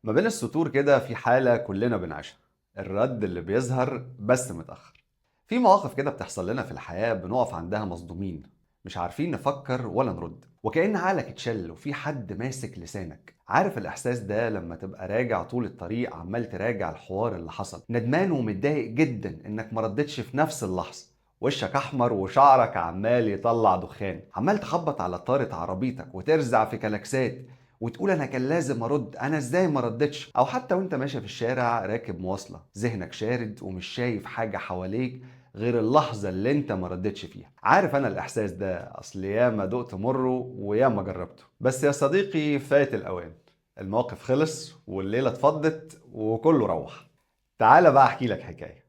ما بين السطور كده في حالة كلنا بنعيشها، الرد اللي بيظهر بس متأخر. في مواقف كده بتحصل لنا في الحياة بنقف عندها مصدومين، مش عارفين نفكر ولا نرد، وكأن عقلك اتشل وفي حد ماسك لسانك. عارف الإحساس ده لما تبقى راجع طول الطريق عمال تراجع الحوار اللي حصل، ندمان ومتضايق جدا إنك ما ردتش في نفس اللحظة، وشك أحمر وشعرك عمال يطلع دخان، عمال تخبط على طارة عربيتك وترزع في كلاكسات وتقول انا كان لازم ارد، انا ازاي ما ردتش؟ او حتى وانت ماشي في الشارع راكب مواصله، ذهنك شارد ومش شايف حاجه حواليك غير اللحظه اللي انت ما ردتش فيها. عارف انا الاحساس ده، اصل ياما دقت مره وياما جربته، بس يا صديقي فات الاوان. الموقف خلص والليله اتفضت وكله روح. تعال بقى احكي لك حكايه.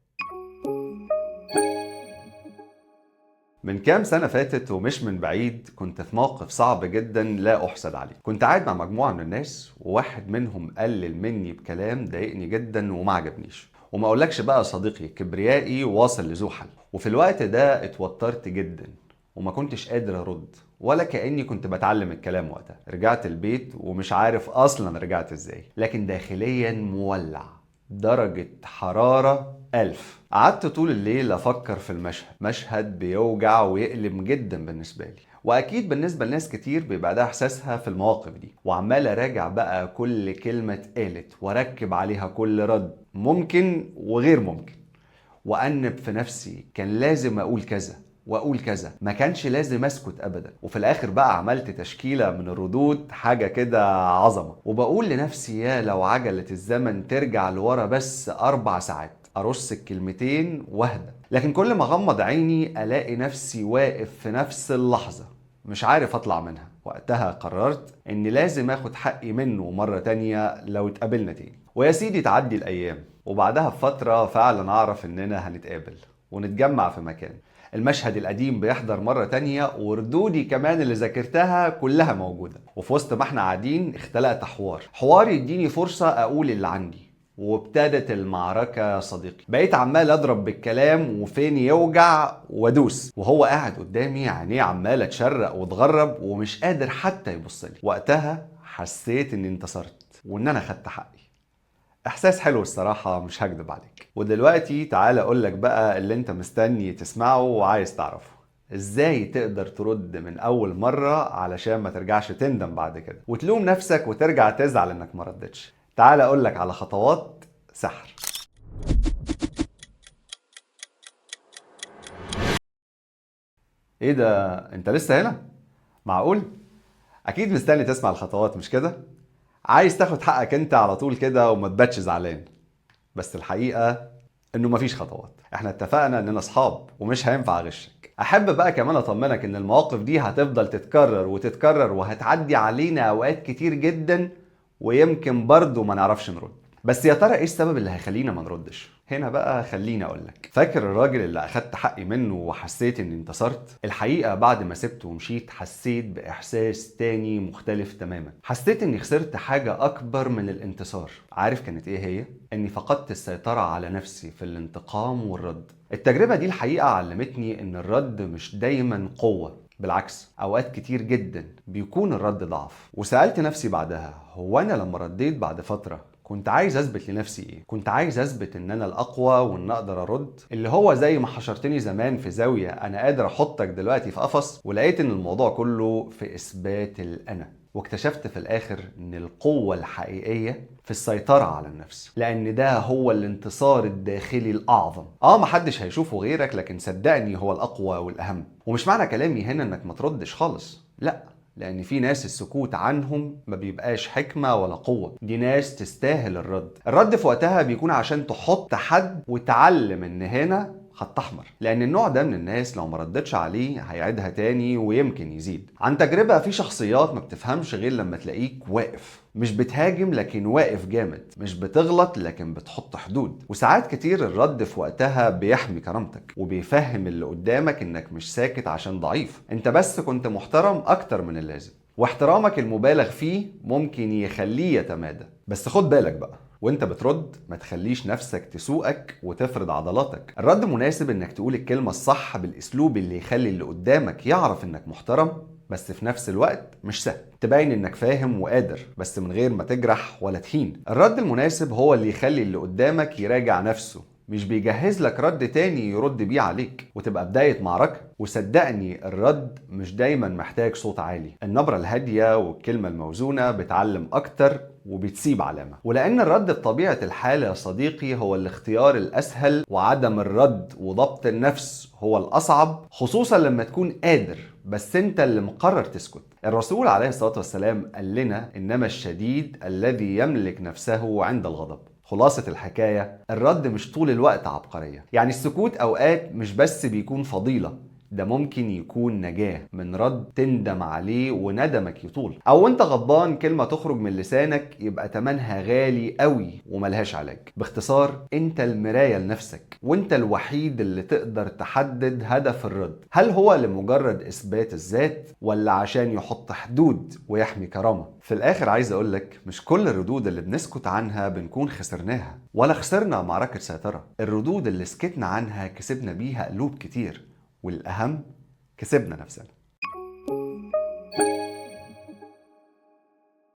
من كام سنة فاتت ومش من بعيد كنت في موقف صعب جدا لا أحسد عليه. كنت قاعد مع مجموعة من الناس وواحد منهم قلل مني بكلام ضايقني جدا وما عجبنيش، وما أقولكش بقى يا صديقي كبريائي واصل لذو حل. وفي الوقت ده اتوترت جدا وما كنتش قادر أرد ولا كأني كنت بتعلم الكلام. وقتها رجعت البيت ومش عارف أصلا رجعت إزاي، لكن داخليا مولع درجة حرارة 1000. قعدت طول الليل أفكر في المشهد، مشهد بيوجع ويألم جدا بالنسبة لي، وأكيد بالنسبة لناس كتير بيبقى ده إحساسها في المواقف دي. وعمال أراجع بقى كل كلمة اتقالت وأركب عليها كل رد ممكن وغير ممكن، وأنب في نفسي كان لازم أقول كذا واقول كذا، ما كانش لازم اسكت ابدا. وفي الاخر بقى عملت تشكيلة من الردود حاجة كده عظمة، وبقول لنفسي يا لو عجلة الزمن ترجع لورا بس 4 ساعات ارص الكلمتين واهدى. لكن كل ما اغمض عيني الاقي نفسي واقف في نفس اللحظة مش عارف اطلع منها. وقتها قررت اني لازم اخد حقي منه مرة تانية لو اتقابلنا تاني. ويا سيدي تعدي الايام وبعدها بفترة فعلا اعرف اننا هنتقابل ونتجمع في مكان. المشهد القديم بيحضر مرة تانية وردودي كمان اللي ذاكرتها كلها موجودة. وفي وسط ما احنا قاعدين اختلقت حوار يديني فرصة اقول اللي عندي. وابتدت المعركة يا صديقي، بقيت عمال اضرب بالكلام وفين يوجع وادوس، وهو قاعد قدامي عينيه عمالة تشرق وتغرب ومش قادر حتى يبص لي. وقتها حسيت اني انتصرت وان انا خدت حقي. احساس حلو الصراحة مش هكدب عليك. ودلوقتي تعالى اقولك بقى اللي انت مستني تسمعه وعايز تعرفه، ازاي تقدر ترد من اول مرة علشان ما ترجعش تندم بعد كده وتلوم نفسك وترجع تزعل انك ما ردتش. تعالى اقولك على خطوات سحر. ايه ده، انت لسه هنا؟ معقول؟ اكيد مستني تسمع الخطوات مش كده؟ عايز تاخد حقك انت على طول كده وما تباتش زعلان. بس الحقيقة انه مفيش خطوات، احنا اتفقنا اننا اصحاب ومش هينفع اغشك. احب بقى كمان اطمنك ان المواقف دي هتفضل تتكرر وتتكرر وهتعدي علينا اوقات كتير جدا، ويمكن برضو ما نعرفش نرد. بس يا ترى ايه السبب اللي هيخلينا ما نردش؟ هنا بقى خليني اقولك، فاكر الراجل اللي اخدت حقي منه وحسيت اني انتصرت؟ الحقيقة بعد ما سبته ومشيت حسيت باحساس تاني مختلف تماما. حسيت اني خسرت حاجة اكبر من الانتصار. عارف كانت ايه هي؟ اني فقدت السيطرة على نفسي في الانتقام والرد. التجربة دي الحقيقة علمتني ان الرد مش دايما قوة، بالعكس اوقات كتير جدا بيكون الرد ضعف. وسألت نفسي بعدها، هو انا لما رديت بعد فترة كنت عايز اثبت لنفسي ايه؟ كنت عايز اثبت ان انا الاقوى وان اقدر ارد، اللي هو زي ما حشرتني زمان في زاوية انا قادر احطك دلوقتي في قفص. ولقيت ان الموضوع كله في اثبات الانا. واكتشفت في الاخر ان القوة الحقيقية في السيطرة على النفس، لان ده هو الانتصار الداخلي الاعظم. محدش هيشوفه غيرك، لكن صدقني هو الاقوى والاهم. ومش معنى كلامي هنا انك ما تردش خالص، لا، لان في ناس السكوت عنهم ما بيبقاش حكمة ولا قوة، دي ناس تستاهل الرد في وقتها بيكون عشان تحط حد وتعلم ان هنا خط احمر. لان النوع ده من الناس لو ما ردتش عليه هيعيدها تاني ويمكن يزيد. عن تجربة، في شخصيات ما بتفهمش غير لما تلاقيك واقف، مش بتهاجم لكن واقف جامد، مش بتغلط لكن بتحط حدود. وساعات كتير الرد في وقتها بيحمي كرامتك وبيفهم اللي قدامك انك مش ساكت عشان ضعيف، انت بس كنت محترم اكتر من اللازم. واحترامك المبالغ فيه ممكن يخليه يتمادى. بس خد بالك بقى، وانت بترد ما تخليش نفسك تسوقك وتفرض عضلاتك. الرد مناسب انك تقول الكلمة الصح بالاسلوب اللي يخلي اللي قدامك يعرف انك محترم بس في نفس الوقت مش سهل. تبين انك فاهم وقادر بس من غير ما تجرح ولا تهين. الرد المناسب هو اللي يخلي اللي قدامك يراجع نفسه، مش بيجهز لك رد تاني يرد بيه عليك وتبقى بداية معركة. وصدقني الرد مش دايما محتاج صوت عالي، النبرة الهادية والكلمة الموزونة بتعلم أكتر وبتسيب علامة. ولأن الرد بطبيعة الحال يا صديقي هو الاختيار الأسهل، وعدم الرد وضبط النفس هو الأصعب، خصوصا لما تكون قادر بس انت اللي مقرر تسكت. الرسول عليه الصلاة والسلام قال لنا إنما الشديد الذي يملك نفسه عند الغضب. خلاصة الحكاية، الرد مش طول الوقت عبقرية. يعني السكوت أوقات مش بس بيكون فضيلة، ده ممكن يكون نجاة من رد تندم عليه وندمك يطول. او وانت غضبان كلمة تخرج من لسانك يبقى تمنها غالي قوي وملهاش علاج. باختصار انت المراية لنفسك، وانت الوحيد اللي تقدر تحدد هدف الرد. هل هو لمجرد اثبات الذات ولا عشان يحط حدود ويحمي كرامة؟ في الاخر عايز اقولك مش كل الردود اللي بنسكت عنها بنكون خسرناها ولا خسرنا معركة سيطرة. الردود اللي سكتنا عنها كسبنا بيها قلوب كتير، والأهم كسبنا نفسنا.